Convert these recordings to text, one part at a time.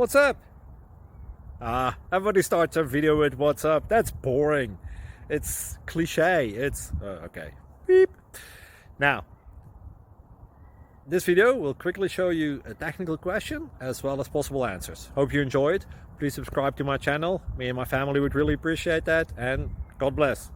What's up? Everybody starts a video with what's up. That's boring. It's cliche. It's okay. Beep. Now, this video will quickly show you a technical question as well as possible answers. Hope you enjoyed. Please subscribe to my channel. Me and my family would really appreciate that, and God bless.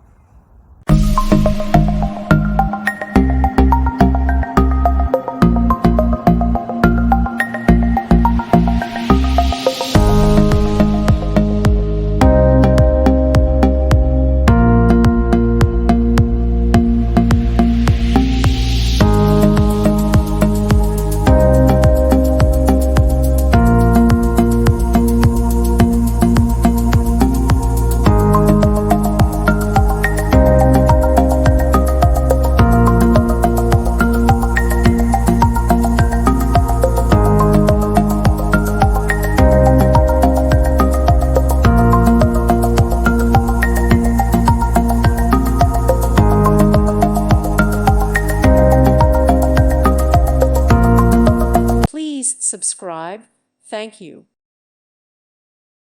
Please subscribe. Thank you.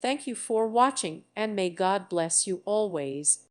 Thank you for watching, and may God bless you always.